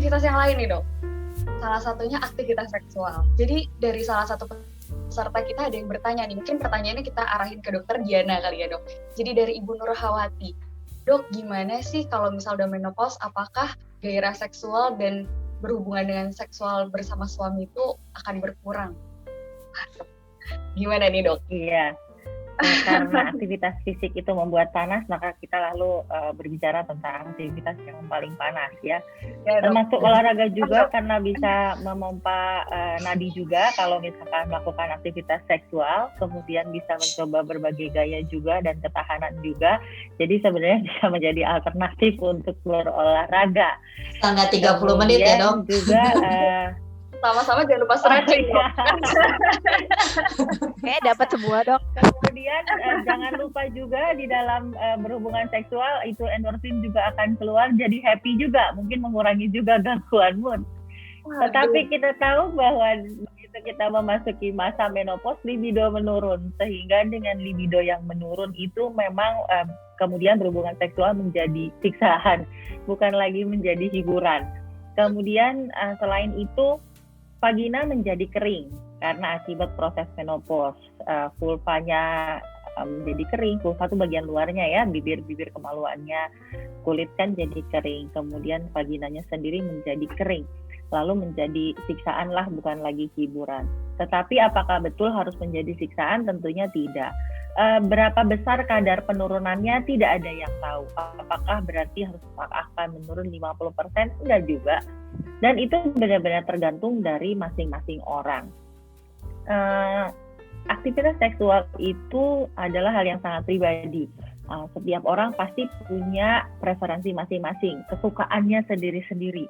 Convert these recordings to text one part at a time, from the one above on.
aktivitas yang lain nih dok. Salah satunya aktivitas seksual. Jadi dari salah satu peserta kita ada yang bertanya nih, mungkin pertanyaannya kita arahin ke dokter Diana kali ya dok. Jadi dari Ibu Nurhawati, dok gimana sih kalau misal udah menopause, apakah gairah seksual dan berhubungan dengan seksual bersama suami itu akan berkurang? Gimana nih dok? Iya. Karena aktivitas fisik itu membuat panas, maka kita lalu berbicara tentang aktivitas yang paling panas ya. Termasuk olahraga juga karena bisa memompa nadi juga kalau misalkan melakukan aktivitas seksual, kemudian bisa mencoba berbagai gaya juga dan ketahanan juga. Jadi sebenarnya bisa menjadi alternatif untuk berolahraga. Tanggal 30 menit ya dok. Juga sama-sama jangan lupa stretching. Oke, dapat semua dok. Kemudian jangan lupa juga di dalam berhubungan seksual itu endorfin juga akan keluar, jadi happy juga, mungkin mengurangi juga gangguan mood. Tetapi kita tahu bahwa begitu kita memasuki masa menopause, libido menurun, sehingga dengan libido yang menurun itu memang kemudian berhubungan seksual menjadi siksaan, bukan lagi menjadi hiburan. Kemudian selain itu vagina menjadi kering karena akibat proses menopause. Vulvanya menjadi kering, vulva itu bagian luarnya ya, bibir kemaluannya, kulit kan jadi kering, kemudian vaginanya sendiri menjadi kering, lalu menjadi siksaan lah, bukan lagi hiburan. Tetapi apakah betul harus menjadi siksaan? Tentunya tidak. Berapa besar kadar penurunannya tidak ada yang tahu. Apakah berarti harus akan menurun 50%? Enggak juga. Dan itu benar-benar tergantung dari masing-masing orang. Aktivitas seksual itu adalah hal yang sangat pribadi. Setiap orang pasti punya preferensi masing-masing, kesukaannya sendiri-sendiri.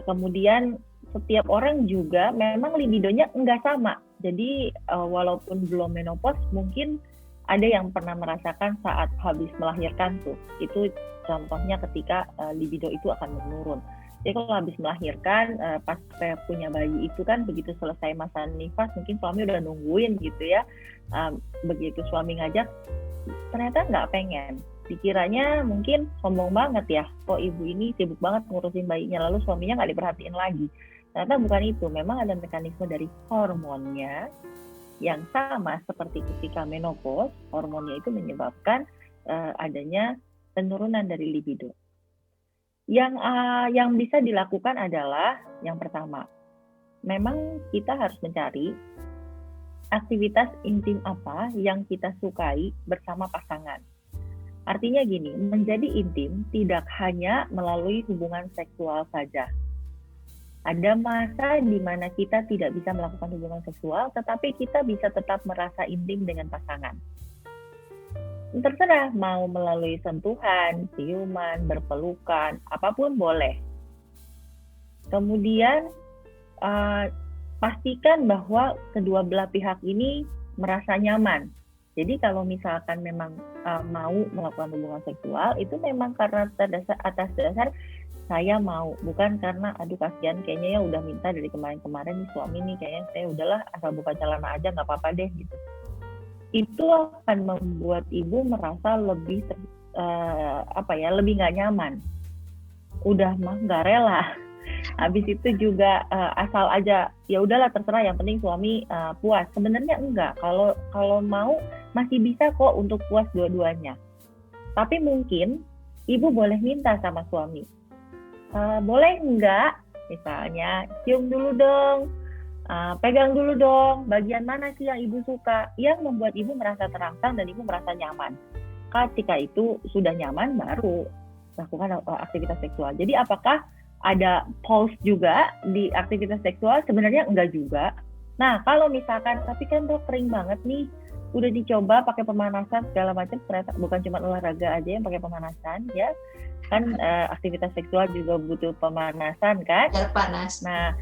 Kemudian setiap orang juga memang libidonya enggak sama. Jadi walaupun belum menopause, mungkin ada yang pernah merasakan saat habis melahirkan tuh. Itu contohnya ketika libido itu akan menurun. Jadi kalau habis melahirkan, pas saya punya bayi itu kan begitu selesai masa nifas, mungkin suami udah nungguin gitu ya. Begitu suami ngajak, ternyata nggak pengen. Dikiranya mungkin sombong banget ya, kok ibu ini sibuk banget ngurusin bayinya, lalu suaminya nggak diperhatiin lagi. Ternyata bukan itu, memang ada mekanisme dari hormonnya yang sama seperti ketika menopause, hormonnya itu menyebabkan adanya penurunan dari libido. Yang bisa dilakukan adalah yang pertama, memang kita harus mencari aktivitas intim apa yang kita sukai bersama pasangan. Artinya gini, menjadi intim tidak hanya melalui hubungan seksual saja. Ada masa di mana kita tidak bisa melakukan hubungan seksual, tetapi kita bisa tetap merasa intim dengan pasangan. Terserah mau melalui sentuhan, ciuman, berpelukan, apapun boleh. Kemudian pastikan bahwa kedua belah pihak ini merasa nyaman. Jadi kalau misalkan memang mau melakukan hubungan seksual, itu memang karena atas dasar saya mau, bukan karena aduh kasihan kayaknya ya udah minta dari kemarin-kemarin nih suami nih, kayaknya saya udahlah asal buka celana aja nggak apa-apa deh gitu. Itu akan membuat ibu merasa lebih lebih nggak nyaman. Udah mah nggak rela. Habis itu juga asal aja ya udahlah terserah, yang penting suami puas. Sebenarnya enggak. Kalau mau masih bisa kok untuk puas dua-duanya. Tapi mungkin ibu boleh minta sama suami, boleh enggak misalnya cium dulu dong. Pegang dulu dong, bagian mana sih yang ibu suka, yang membuat ibu merasa terangsang dan ibu merasa nyaman. Ketika itu sudah nyaman, baru lakukan aktivitas seksual. Jadi apakah ada pause juga di aktivitas seksual? Sebenarnya enggak juga. Nah, kalau misalkan, tapi kan dok kering banget nih, udah dicoba pakai pemanasan segala macam, ternyata bukan cuma olahraga aja yang pakai pemanasan ya. Kan aktivitas seksual juga butuh pemanasan kan? Biar panas. Nah,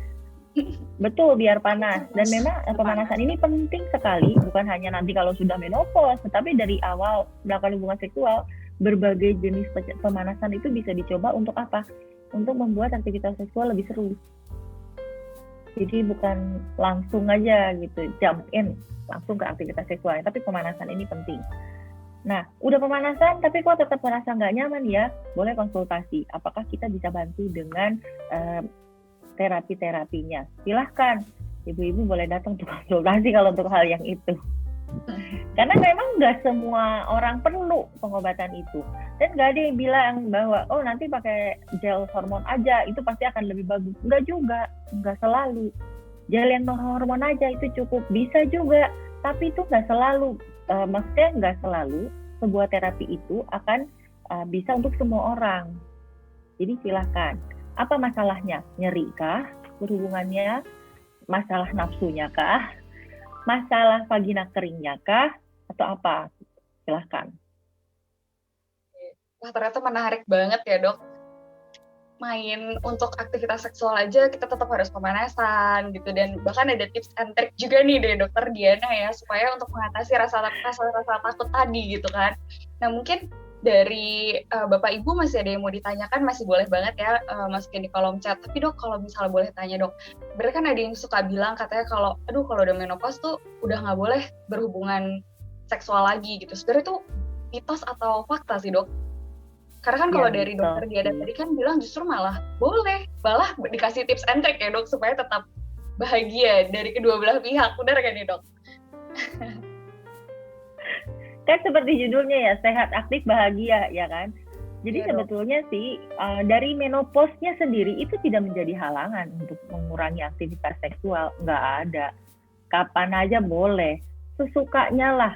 betul, biar panas. Dan memang pemanasan ini penting sekali, bukan hanya nanti kalau sudah menopause, tetapi dari awal melakukan hubungan seksual, berbagai jenis pemanasan itu bisa dicoba untuk apa? Untuk membuat aktivitas seksual lebih seru. Jadi bukan langsung aja gitu, jump in, langsung ke aktivitas seksual, tapi pemanasan ini penting. Nah, udah pemanasan tapi kok tetap merasa nggak nyaman ya, boleh konsultasi. Apakah kita bisa bantu dengan terapi-terapinya? Silahkan, ibu-ibu boleh datang untuk konsultasi kalau untuk hal yang itu. Karena memang nggak semua orang perlu pengobatan itu. Dan nggak ada yang bilang bahwa, oh nanti pakai gel hormon aja, itu pasti akan lebih bagus. Nggak juga, nggak selalu. Gel yang hormon aja itu cukup, bisa juga. Tapi itu nggak selalu. Maksudnya nggak selalu sebuah terapi itu akan bisa untuk semua orang. Jadi silahkan. Apa masalahnya? Nyeri kah? Berhubungannya? Masalah nafsunya kah? Masalah vagina keringnya kah? Atau apa? Silahkan. Wah, ternyata menarik banget ya dok. Main untuk aktivitas seksual aja kita tetap harus pemanasan gitu, dan bahkan ada tips and trick juga nih dari dokter Diana ya supaya untuk mengatasi rasa takut tadi gitu kan. Nah mungkin dari Bapak Ibu masih ada yang mau ditanyakan, masih boleh banget ya masukin di kolom chat. Tapi dok, kalau misalnya boleh tanya dok, berarti kan ada yang suka bilang katanya kalau udah menopause tuh udah nggak boleh berhubungan seksual lagi gitu. Sebenarnya itu mitos atau fakta sih dok? Karena kan kalau dari dokter Diana tadi kan bilang justru malah boleh, malah dikasih tips and trick ya dok supaya tetap bahagia dari kedua belah pihak. Benar kan nih dok? Kan seperti judulnya ya, sehat, aktif, bahagia ya kan. Jadi sebetulnya sih dari menopause-nya sendiri itu tidak menjadi halangan untuk mengurangi aktivitas seksual, nggak ada. Kapan aja boleh, sesukanya lah.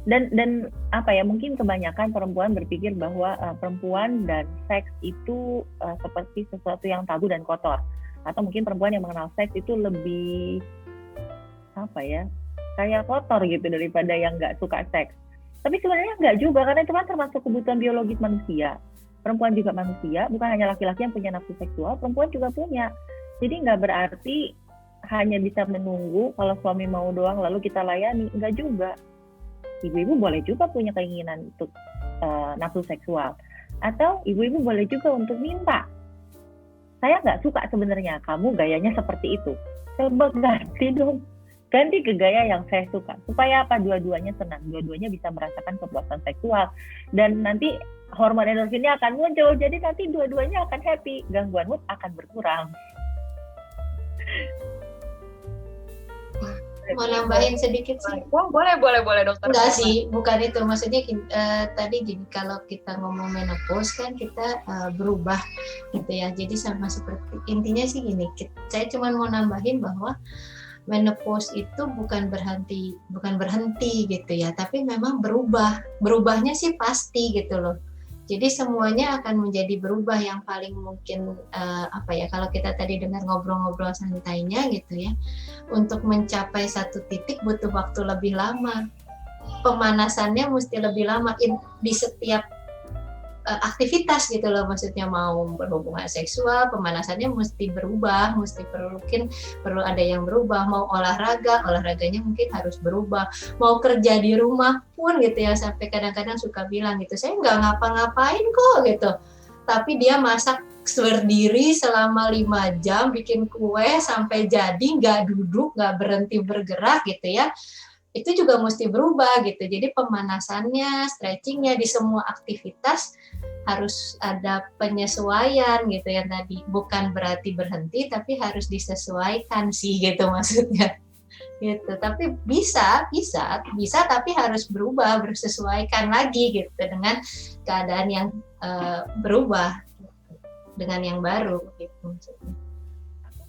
Dan apa ya, mungkin kebanyakan perempuan berpikir bahwa perempuan dan seks itu seperti sesuatu yang tabu dan kotor, atau mungkin perempuan yang mengenal seks itu lebih apa ya, kayak kotor gitu daripada yang nggak suka seks. Tapi sebenarnya nggak juga, karena itu kan termasuk kebutuhan biologis manusia. Perempuan juga manusia, bukan hanya laki-laki yang punya nafsu seksual, perempuan juga punya. Jadi nggak berarti hanya bisa menunggu kalau suami mau doang lalu kita layani, nggak juga. Ibu-ibu boleh juga punya keinginan untuk nafsu seksual, atau ibu-ibu boleh juga untuk minta, saya nggak suka sebenarnya kamu gayanya seperti itu, coba ganti dong, ganti ke gaya yang saya suka, supaya apa? Dua-duanya senang, dua-duanya bisa merasakan kepuasan seksual, dan nanti hormon endorfinnya akan muncul, jadi nanti dua-duanya akan happy, gangguan mood akan berkurang. Mau nambahin sedikit sih? Boleh dokter. Enggak sih, bukan itu. Maksudnya tadi gini, kalau kita ngomong menopause kan kita berubah gitu ya. Jadi sama seperti, intinya sih gini, saya cuma mau nambahin bahwa menopause itu bukan berhenti gitu ya, tapi memang berubahnya sih pasti gitu loh. Jadi semuanya akan menjadi berubah. Yang paling mungkin kalau kita tadi dengar ngobrol-ngobrol santainya gitu ya, untuk mencapai satu titik butuh waktu lebih lama, pemanasannya mesti lebih lama di setiap aktivitas gitu loh. Maksudnya mau berhubungan seksual, pemanasannya mesti berubah, perlu ada yang berubah. Mau olahraganya mungkin harus berubah. Mau kerja di rumah pun gitu ya, sampai kadang-kadang suka bilang gitu, saya nggak ngapa-ngapain kok gitu, tapi dia masak berdiri selama 5 jam, bikin kue sampai jadi, nggak duduk, nggak berhenti bergerak gitu ya. Itu juga mesti berubah gitu. Jadi pemanasannya, stretchingnya di semua aktivitas harus ada penyesuaian gitu ya tadi. Bukan berarti berhenti, tapi harus disesuaikan sih gitu maksudnya. Gitu. Tapi bisa tapi harus berubah, bersesuaikan lagi gitu dengan keadaan yang berubah, dengan yang baru gitu maksudnya.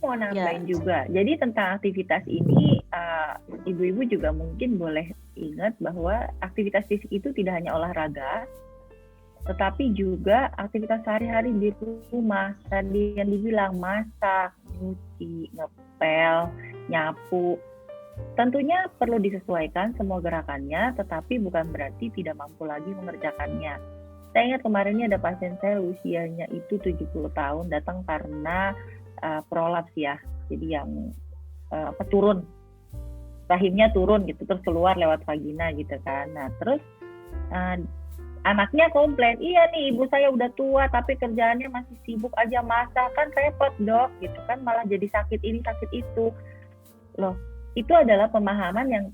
Mau nambahin juga. Jadi tentang aktivitas ini, ibu-ibu juga mungkin boleh ingat bahwa aktivitas fisik itu tidak hanya olahraga, tetapi juga aktivitas sehari-hari di rumah. Tadi yang dibilang masak, nyuci, ngepel, nyapu. Tentunya perlu disesuaikan semua gerakannya, tetapi bukan berarti tidak mampu lagi mengerjakannya. Saya ingat kemarin ini ada pasien saya usianya itu 70 tahun, datang karena prolaps ya, jadi yang turun, rahimnya turun gitu, terus keluar lewat vagina gitu kan. Nah terus anaknya komplain, iya nih ibu saya udah tua tapi kerjaannya masih sibuk aja masak, kan repot dok gitu kan, malah jadi sakit ini sakit itu. Loh, itu adalah pemahaman yang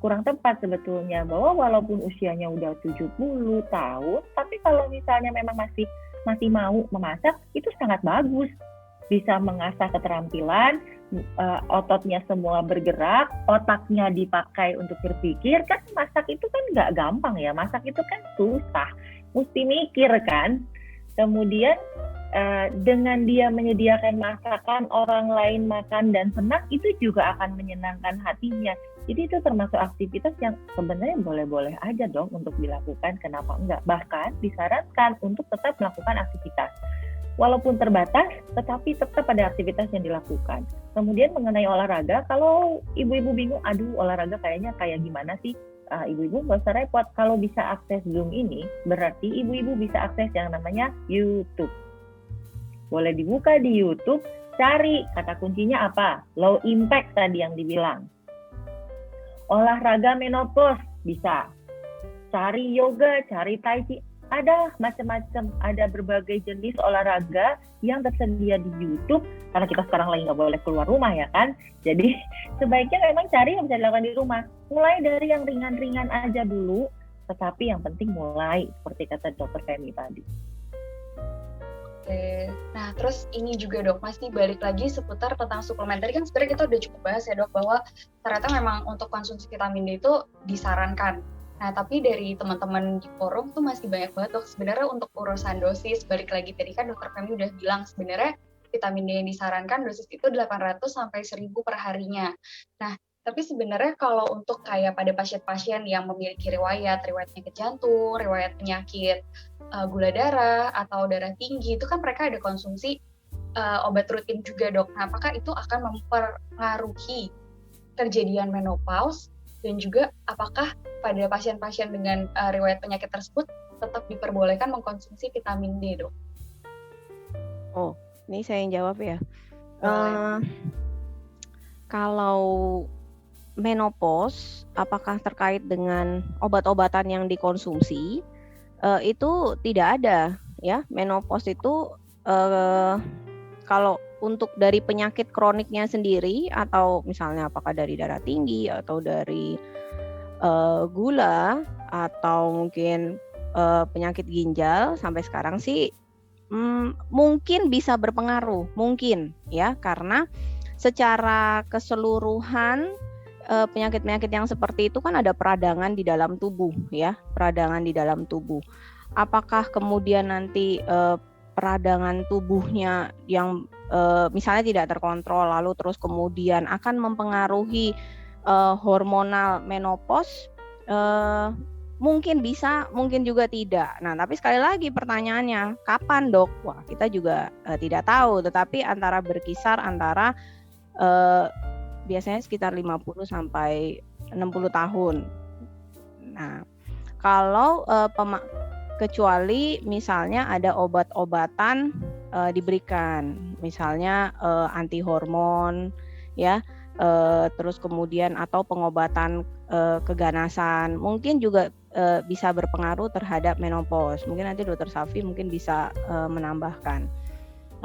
kurang tepat sebetulnya, bahwa walaupun usianya udah 70 tahun, tapi kalau misalnya memang masih mau memasak, itu sangat bagus. Bisa mengasah keterampilan, ototnya semua bergerak, otaknya dipakai untuk berpikir. Kan masak itu kan nggak gampang ya, masak itu kan susah, mesti mikir kan. Kemudian dengan dia menyediakan masakan, orang lain makan dan senang, itu juga akan menyenangkan hatinya. Jadi itu termasuk aktivitas yang sebenarnya boleh-boleh aja dong untuk dilakukan, kenapa enggak? Bahkan disarankan untuk tetap melakukan aktivitas. Walaupun terbatas, tetapi tetap ada aktivitas yang dilakukan. Kemudian mengenai olahraga, kalau ibu-ibu bingung, aduh olahraga kayaknya kayak gimana sih? Ibu-ibu nggak usah repot, kalau bisa akses Zoom ini, berarti ibu-ibu bisa akses yang namanya YouTube. Boleh dibuka di YouTube, cari kata kuncinya apa? Low impact tadi yang dibilang. Olahraga menopause bisa. Cari yoga, cari tai chi, ada macam-macam, ada berbagai jenis olahraga yang tersedia di YouTube. Karena kita sekarang lagi nggak boleh keluar rumah ya kan, jadi sebaiknya memang cari yang bisa dilakukan di rumah. Mulai dari yang ringan-ringan aja dulu, tetapi yang penting mulai, seperti kata Dr. Femi tadi. Oke. Nah, terus ini juga dok, masih balik lagi seputar tentang suplemen. Tadi kan sebenarnya kita udah cukup bahas ya dok, bahwa ternyata memang untuk konsumsi vitamin D itu disarankan. Nah, tapi dari teman-teman di forum tuh masih banyak banget dok, sebenarnya untuk urusan dosis, balik lagi tadi kan dokter Femi udah bilang sebenarnya vitamin D yang disarankan dosis itu 800 sampai 1000 per harinya. Nah, tapi sebenarnya kalau untuk kayak pada pasien-pasien yang memiliki riwayat penyakit jantung, riwayat penyakit gula darah atau darah tinggi, itu kan mereka ada konsumsi obat rutin juga dok. Nah, apakah itu akan mempengaruhi kejadian menopause, dan juga apakah pada pasien-pasien dengan riwayat penyakit tersebut tetap diperbolehkan mengkonsumsi vitamin D dok? Oh, ini saya yang jawab ya. Kalau menopause, apakah terkait dengan obat-obatan yang dikonsumsi? Itu tidak ada ya. Menopause itu kalau untuk dari penyakit kroniknya sendiri, atau misalnya apakah dari darah tinggi atau dari gula atau mungkin penyakit ginjal, sampai sekarang sih mungkin bisa berpengaruh, mungkin ya, karena secara keseluruhan penyakit-penyakit yang seperti itu kan ada peradangan di dalam tubuh ya, peradangan di dalam tubuh. Apakah kemudian nanti peradangan tubuhnya yang misalnya tidak terkontrol lalu terus kemudian akan mempengaruhi hormonal menopause? Mungkin bisa, mungkin juga tidak. Nah, tapi sekali lagi pertanyaannya, kapan dok? Wah, kita juga tidak tahu, tetapi antara berkisar antara biasanya sekitar 50 sampai 60 tahun. Nah, kalau kecuali misalnya ada obat-obatan diberikan, misalnya anti hormon ya, terus kemudian atau pengobatan keganasan, mungkin juga bisa berpengaruh terhadap menopause. Mungkin nanti Dr. Safi mungkin bisa menambahkan.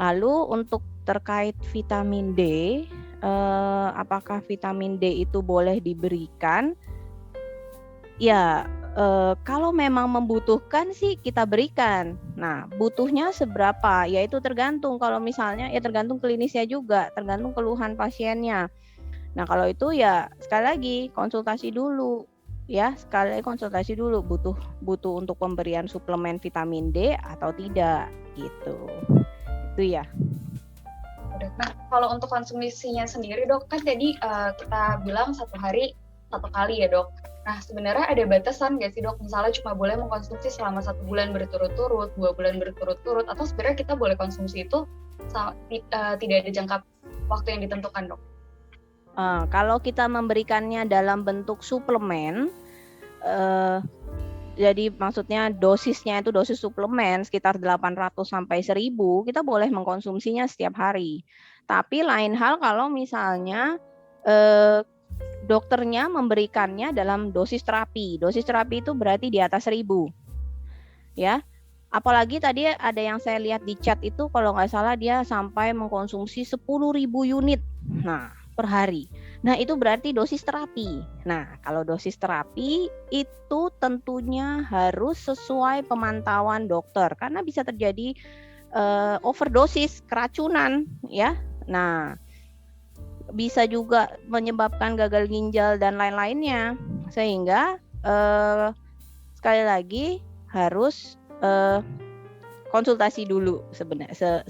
Lalu untuk terkait vitamin D, apakah vitamin D itu boleh diberikan? Ya, kalau memang membutuhkan sih kita berikan. Nah, butuhnya seberapa? Ya itu tergantung. Kalau misalnya ya tergantung klinisnya juga, tergantung keluhan pasiennya. Nah, kalau itu ya sekali lagi konsultasi dulu. Ya, sekali lagi konsultasi dulu, butuh untuk pemberian suplemen vitamin D atau tidak gitu. Itu ya. Nah, kalau untuk konsumsinya sendiri dok, kan tadi kita bilang 1 hari 1 kali ya dok. Nah, sebenarnya ada batasan nggak sih dok? Misalnya cuma boleh mengkonsumsi selama 1 bulan berturut-turut, 2 bulan berturut-turut, atau sebenarnya kita boleh konsumsi itu tidak ada jangka waktu yang ditentukan dok? Kalau kita memberikannya dalam bentuk suplemen, jadi maksudnya dosisnya itu dosis suplemen sekitar 800 sampai 1000, kita boleh mengkonsumsinya setiap hari. Tapi lain hal kalau misalnya dokternya memberikannya dalam dosis terapi. Dosis terapi itu berarti di atas 1000. Ya. Apalagi tadi ada yang saya lihat di chat itu, kalau nggak salah dia sampai mengkonsumsi 10.000 unit. Nah, per hari. Nah, itu berarti dosis terapi. Nah, kalau dosis terapi itu tentunya harus sesuai pemantauan dokter karena bisa terjadi overdosis, keracunan ya. Nah, bisa juga menyebabkan gagal ginjal dan lain-lainnya. Sehingga sekali lagi harus konsultasi dulu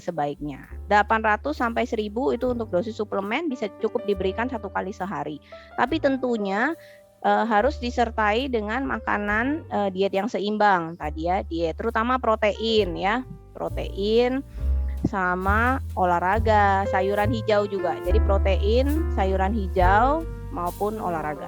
sebaiknya. 800 sampai 1000 itu untuk dosis suplemen bisa cukup diberikan 1 kali sehari. Tapi tentunya harus disertai dengan makanan diet yang seimbang tadi ya, diet terutama protein ya. Protein sama olahraga, sayuran hijau juga. Jadi protein, sayuran hijau maupun olahraga.